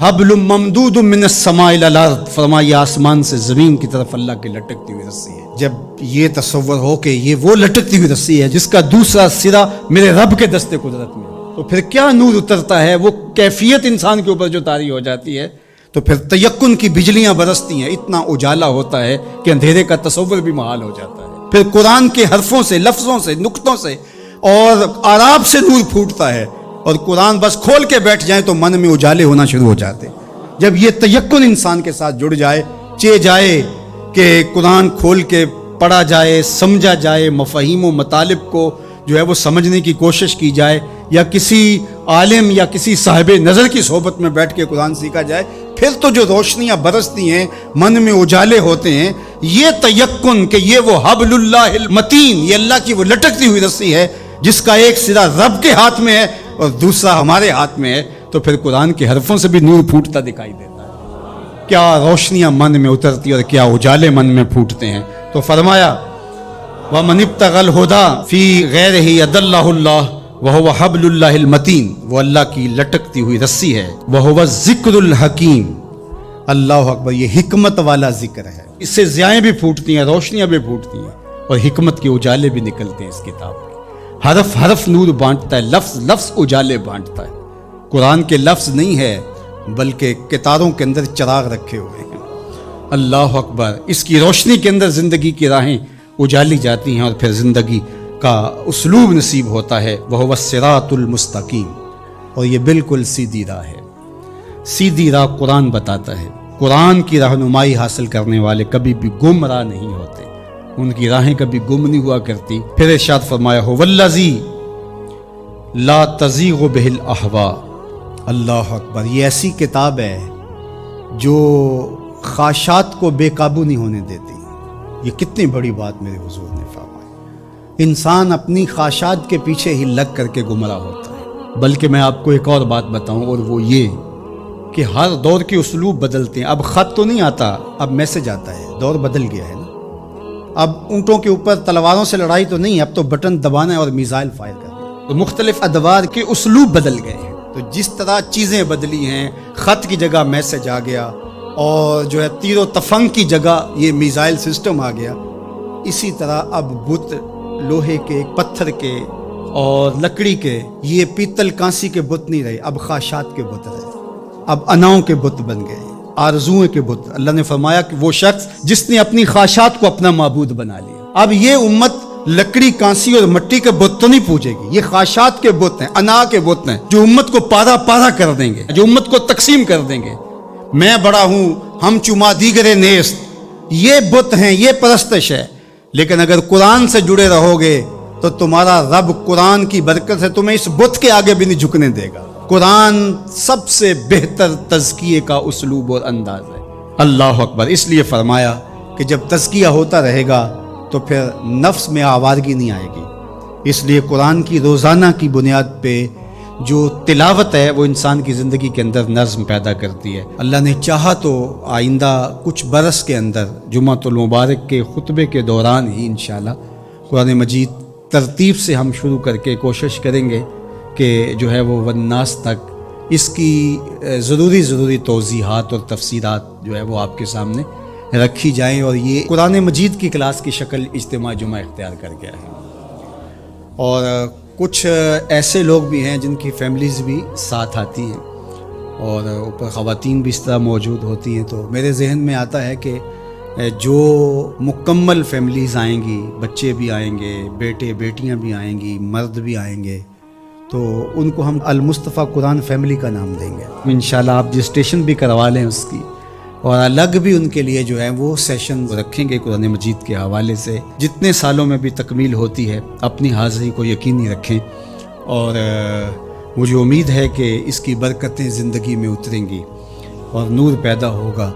हब्लुम ममदूदुम minus समाइ इलल अर्द, फरमाया आसमान से ज़मीन की तरफ अल्लाह की लटकती हुई रस्सी है। जब ये तसव्वुर हो कि ये वो लटकती हुई रस्सी है जिसका दूसरा सिरा मेरे रब के दस्ते कुदरत में है, तो फिर क्या नूर उतरता है, वो कैफियत इंसान के ऊपर जो तारी हो जाती है, तो फिर तयक्कुन की बिजलियां बरसती हैं, इतना उजाला होता है कि अंधेरे का तसव्वुर भी महाल हो जाता है। फिर कुरान के हरफों से, लफ्जों से, नुक्तों से और आराब से नूर फूटता है, और कुरान बस खोल के बैठ जाए तो मन में उजाले होना शुरू हो जाते। जब ये तयक्कुन इंसान के साथ जुड़ जाए, चे जाए कि कुरान खोल के पढ़ा जाए, समझा जाए, मफाहिम व मतालिब को जो है वो समझने की कोशिश की जाए, या किसी आलिम या किसी साहिब नज़र की सोहबत में बैठ के कुरान सीखा जाए, फिर तो जो रोशनियाँ बरसती हैं, मन में उजाले होते हैं। ये तयक्कुन कि ये वो हब्लुल्लाहिल मतीन, ये अल्लाह की वो लटकती हुई रस्सी है जिसका एक सिरा रब के हाथ में है और दूसरा हमारे हाथ में है, तो फिर कुरान के हरफों से भी नूर फूटता दिखाई देता है। क्या रोशनियां मन में उतरती और क्या उजाले मन में फूटते हैं। तो फरमाया व मन इब्तगल हुदा फी गैरिही अदल्लहुल्लाह व हुवा हब्लुल्लाहिल मतीन, वो अल्लाह की लटकती हुई रस्सी है। व हुवा ज़िक्रुल हकीम, अल्लाह अकबर, ये हिकमत वाला जिक्र है। इससे ज़ियाएं भी फूटती हैं, रोशनियां भी फूटती हैं और हिकमत के उजाले भी निकलते हैं इस किताब के। हरफ हरफ नूर बांटता है, लफ्ज लफ्ज उजाले बांटता है। कुरान के लफ्ज नहीं है बल्कि कितारों के अंदर चिराग रखे हुए हैं। अल्लाह अकबर, इसकी रोशनी के अंदर ज़िंदगी की राहें उजाली जाती हैं और फिर ज़िंदगी का उसलूब नसीब होता है। वह वस्सिरातुल मुस्तकीम, और ये बिल्कुल सीधी राह है। सीधी राह कुरान बताता है। कुरान की रहनुमाई हासिल करने वाले कभी भी गुमराह नहीं होते, उनकी राहें कभी गुम नहीं हुआ करती। फिर इरशाद फरमाया हो वल्लज़ी ला तज़ीगु बिहिल अहवा, अल्लाह अकबर, ये ऐसी किताब है जो ख्वाहिशात को बेकाबू नहीं होने देती। ये कितनी बड़ी बात मेरे हुजूर ने फरमाई। इंसान अपनी ख्वाहिशात के पीछे ही लग करके गुमराह होता है। बल्कि मैं आपको एक और बात बताऊं, और वो ये कि हर दौर के उसलूब बदलते हैं। अब ख़त तो नहीं आता, अब मैसेज आता है। दौर बदल गया है ना। अब ऊँटों के ऊपर तलवारों से लड़ाई तो नहीं, अब तो बटन दबाना है और मिसाइल फायर करना है। तो मुख्तलिफ अदवार के उसलूब बदल गए हैं। तो जिस तरह चीज़ें बदली हैं, ख़त की जगह मैसेज आ गया, और जो है तीरो तफंग की जगह ये मिसाइल सिस्टम आ गया, इसी तरह अब बुत लोहे के, पत्थर के और लकड़ी के, ये पीतल कांसी के बुत नहीं रहे, अब ख्वाहिशात के बुत रहे। अब अनाओं के बुत बन गए, आरज़ुओं के बुत। अल्लाह ने फरमाया कि वो शख्स जिसने अपनी ख्वाहिशात को अपना माबूद बना लिया। अब ये उम्मत लकड़ी, कांसी और मिट्टी के बुत तो नहीं पूजेगी, ये ख्वाहिशात के बुत हैं, अना के बुत हैं, जो उम्मत को पारा पारा कर देंगे, जो उम्मत को तकसीम कर देंगे। मैं बड़ा हूँ, हम चुमा दीगरे नेस्त, ये बुत हैं, ये परस्तश है। लेकिन अगर कुरान से जुड़े रहोगे तो तुम्हारा रब कुरान की बरकत से तुम्हें इस बुत के आगे भी नहीं झुकने देगा। कुरान सबसे बेहतर तज़किये का उसलूब और अंदाज है। अल्लाह अकबर। इसलिए फरमाया कि जब तज़किया होता रहेगा तो फिर नफ्स में आवारगी नहीं आएगी। इसलिए कुरान की रोज़ाना की बुनियाद पे जो तिलावत है वो इंसान की ज़िंदगी के अंदर नज़्म पैदा करती है। अल्लाह ने चाहा तो आइंदा कुछ बरस के अंदर जुमातुल मुबारक के खुतबे के दौरान ही इंशाअल्लाह कुरान मजीद तरतीब से हम शुरू करके कोशिश करेंगे कि जो है वो वन्नास तक इसकी ज़रूरी तौज़ीहात और तफसीरात जो है वो आपके सामने रखी जाएं, और ये कुरान मजीद की क्लास की शक्ल इज्तिमा जुमा इख्तियार कर गया है। और कुछ ऐसे लोग भी हैं जिनकी फैमिलीज़ भी साथ आती हैं और ऊपर ख़वातीन भी इस तरह मौजूद होती हैं। तो मेरे जहन में आता है कि जो मुकम्मल फैमिलीज़ आएंगी, बच्चे भी आएंगे, बेटे बेटियां भी आएंगी, मर्द भी आएंगे, तो उनको हम अल मुस्तफ़ा कुरान फैमिली का नाम देंगे इंशाल्लाह। आप रजिस्ट्रेशन भी करवा लें उसकी, और अलग भी उनके लिए जो है वो सेशन रखेंगे कुरान मजीद के हवाले से। जितने सालों में भी तकमील होती है अपनी हाज़िरी को यकीनी रखें, और मुझे उम्मीद है कि इसकी बरकतें ज़िंदगी में उतरेंगी और नूर पैदा होगा।